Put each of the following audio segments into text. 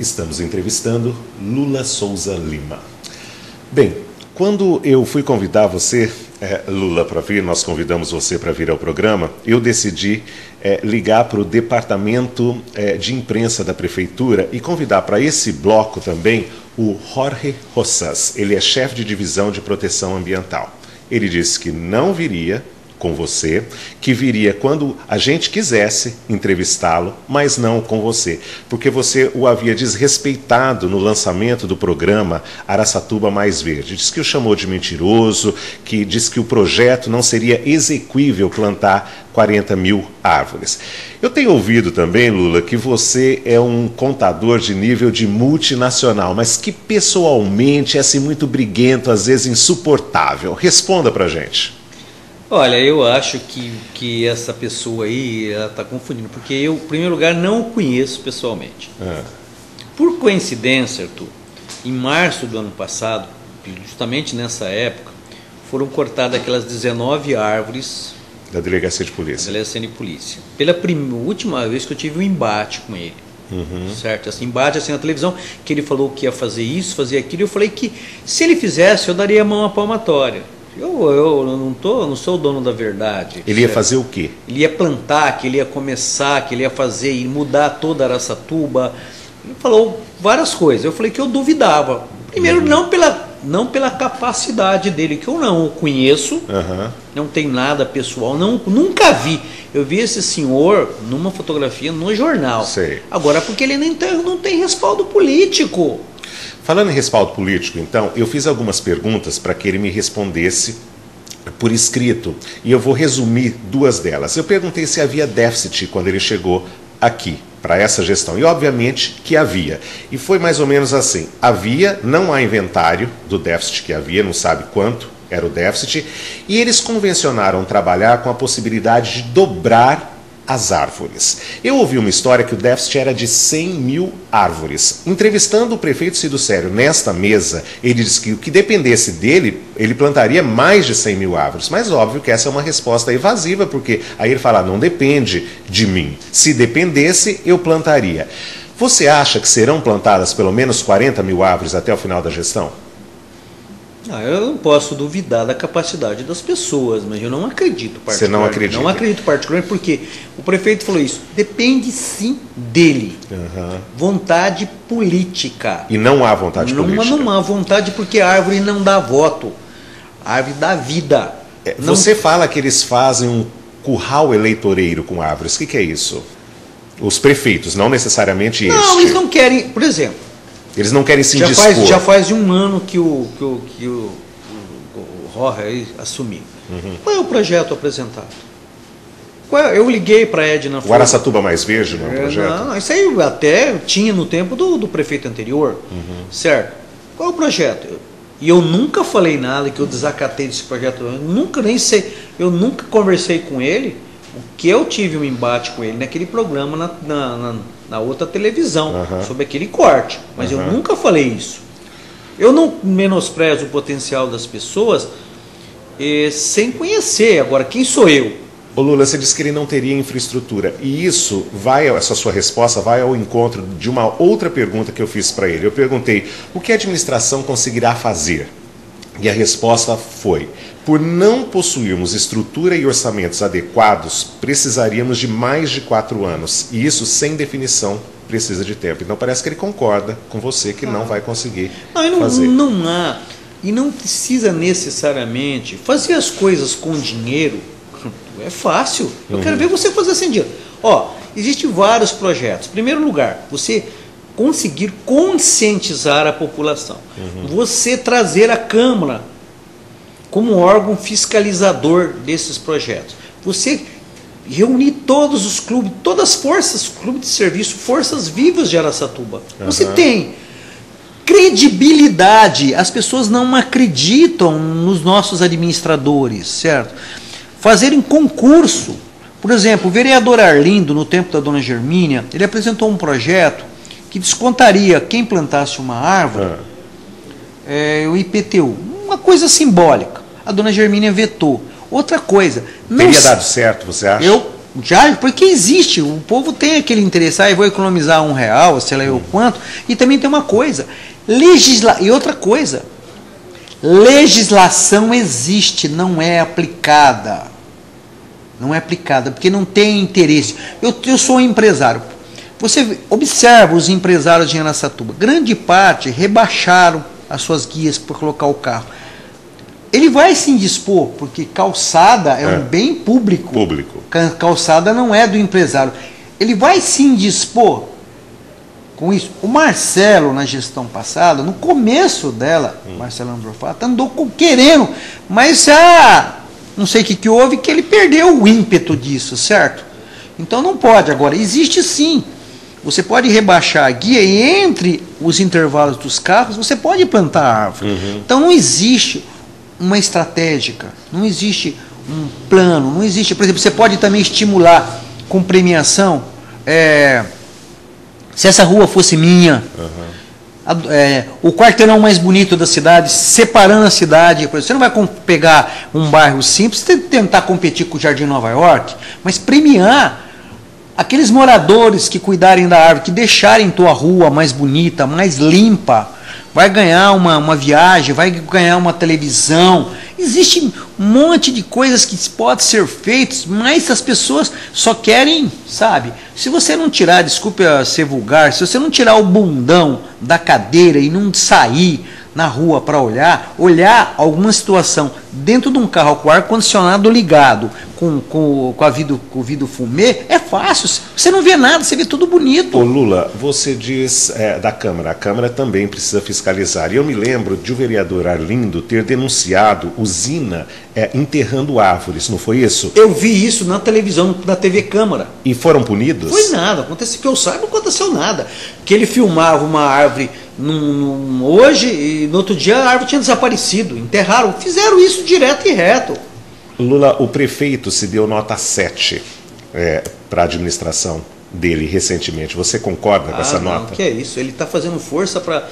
Estamos entrevistando Lula Souza Lima. Bem, quando eu fui convidar você, Lula, para vir, nós convidamos você para vir ao programa, eu decidi ligar para o departamento de imprensa da prefeitura e convidar para esse bloco também o Jorge Rosas. Ele é chefe de divisão de proteção ambiental. Ele disse que não viria com você, que viria quando a gente quisesse entrevistá-lo, mas não com você, porque você o havia desrespeitado no lançamento do programa Araçatuba Mais Verde. Diz que o chamou de mentiroso, que diz que o projeto não seria exequível plantar 40 mil árvores. Eu tenho ouvido também, Lula, que você é um contador de nível de multinacional, mas que pessoalmente é assim muito briguento, às vezes insuportável. Responda pra gente. Olha, eu acho que essa pessoa aí está confundindo, porque eu, em primeiro lugar, não o conheço pessoalmente. Por coincidência, Arthur, em março do ano passado, justamente nessa época, foram cortadas aquelas 19 árvores da Delegacia de Polícia. Da Delegacia de Polícia. Pela última vez que eu tive um embate com ele. Certo? Assim, embate assim na televisão, que ele falou que ia fazer isso, fazer aquilo, e eu falei que se ele fizesse, eu daria a mão à palmatória. Eu não sou o dono da verdade. Ele ia fazer o quê? Ele ia plantar, que ele ia começar, que ele ia fazer e mudar toda a Araçatuba. Ele falou várias coisas. Eu falei que eu duvidava. Primeiro, não pela capacidade dele, que eu não o conheço, não tem nada pessoal, nunca vi. Eu vi esse senhor numa fotografia no jornal. Sei. Agora, porque ele não tem respaldo político. Falando em respaldo político, então, eu fiz algumas perguntas para que ele me respondesse por escrito, e eu vou resumir duas delas. Eu perguntei se havia déficit quando ele chegou aqui, para essa gestão, e obviamente que havia. E foi mais ou menos assim, havia, não há inventário do déficit que havia, não sabe quanto era o déficit, e eles convencionaram trabalhar com a possibilidade de dobrar as árvores. Eu ouvi uma história que o déficit era de 100 mil árvores. Entrevistando o prefeito Cido Sério nesta mesa, ele disse que o que dependesse dele, ele plantaria mais de 100 mil árvores. Mas óbvio que essa é uma resposta evasiva, porque aí ele fala, não depende de mim. Se dependesse, eu plantaria. Você acha que serão plantadas pelo menos 40 mil árvores até o final da gestão? Eu não posso duvidar da capacidade das pessoas, mas eu não acredito particularmente. Você não acredita? Não acredito particularmente porque o prefeito falou isso. Depende sim dele. Vontade política. E não há vontade política? Não há vontade porque a árvore não dá voto. A árvore dá vida. Você fala que eles fazem um curral eleitoreiro com árvores. O que é isso? Os prefeitos, não necessariamente este. Não, eles não querem, por exemplo. Eles não querem se indispor. Já faz um ano que o Jorge assumiu. Qual é o projeto apresentado? Eu liguei para a Edna. O Araçatuba Mais Verde não é um projeto? Não, isso aí até tinha no tempo do prefeito anterior. Certo? Qual é o projeto? E eu nunca falei nada que eu desacatei desse projeto. Eu nunca conversei com ele. O que eu tive um embate com ele naquele programa na outra televisão, sobre aquele corte. Mas eu nunca falei isso. Eu não menosprezo o potencial das pessoas sem conhecer. Agora, quem sou eu? Ô Lula, você disse que ele não teria infraestrutura. E isso essa sua resposta vai ao encontro de uma outra pergunta que eu fiz para ele. Eu perguntei, o que a administração conseguirá fazer? E a resposta foi, por não possuirmos estrutura e orçamentos adequados, precisaríamos de mais de 4 anos. E isso sem definição precisa de tempo. Então parece que ele concorda com você que não vai conseguir fazer. Não há. E não precisa necessariamente fazer as coisas com dinheiro. É fácil. Eu quero ver você fazer sem dinheiro. Existem vários projetos. Em primeiro lugar, você conseguir conscientizar a população. Você trazer a Câmara como órgão fiscalizador desses projetos. Você reunir todos os clubes, todas as forças, clubes de serviço, forças vivas de Araçatuba. Você tem credibilidade. As pessoas não acreditam nos nossos administradores, certo? Fazerem concurso. Por exemplo, o vereador Arlindo, no tempo da dona Germínia, ele apresentou um projeto que descontaria quem plantasse uma árvore, o IPTU, uma coisa simbólica. A dona Germínia vetou. Outra coisa... Teria dado certo, você acha? Já, porque existe, o povo tem aquele interesse, eu vou economizar R$1, sei lá o quanto, e também tem uma coisa, e outra coisa, legislação existe, não é aplicada, porque não tem interesse. Eu sou um empresário, você observa os empresários de Araçatuba, grande parte rebaixaram as suas guias para colocar o carro. Ele vai se indispor, porque calçada é um bem público. Calçada não é do empresário. Ele vai se indispor com isso. O Marcelo, na gestão passada, no começo dela, Marcelo Androfato, andou querendo, mas não sei o que houve, que ele perdeu o ímpeto disso, certo? Então não pode. Agora, existe sim. Você pode rebaixar a guia e entre os intervalos dos carros, você pode plantar árvore. Então não existe uma estratégica, não existe um plano, não existe, por exemplo, você pode também estimular com premiação, se essa rua fosse minha, o quarteirão mais bonito da cidade, separando a cidade, por exemplo, você não vai pegar um bairro simples e tentar competir com o Jardim Nova York, mas premiar aqueles moradores que cuidarem da árvore, que deixarem tua rua mais bonita, mais limpa, vai ganhar uma viagem, vai ganhar uma televisão. Existe um monte de coisas que podem ser feitas, mas as pessoas só querem, sabe? Se você não tirar, desculpe ser vulgar, se você não tirar o bundão da cadeira e não sair na rua para olhar alguma situação dentro de um carro com o ar-condicionado ligado, com o vidro fumê, é fácil. Você não vê nada, você vê tudo bonito. Ô Lula, você diz da Câmara, a Câmara também precisa fiscalizar. E eu me lembro de o vereador Arlindo ter denunciado usina enterrando árvores, não foi isso? Eu vi isso na televisão, na TV Câmara. E foram punidos? Foi nada, aconteceu que eu saiba, não aconteceu nada. Que ele filmava uma árvore hoje e no outro dia a árvore tinha desaparecido, enterraram, fizeram isso direto e reto. Lula, o prefeito se deu nota 7 para a administração dele recentemente. Você concorda com essa nota? Não, que é isso, ele está fazendo força para...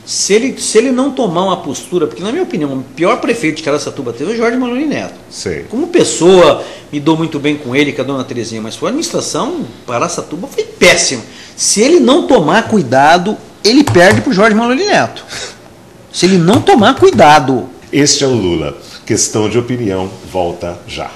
Se ele não tomar uma postura, porque na minha opinião, o pior prefeito de Araçatuba teve é o Jorge Maloni Neto. Sei. Como pessoa, me dou muito bem com ele, com a dona Terezinha, mas a administração para Araçatuba foi péssima. Se ele não tomar cuidado, ele perde para o Jorge Maloni Neto. Se ele não tomar cuidado. Este é o Lula. Questão de opinião, volta já.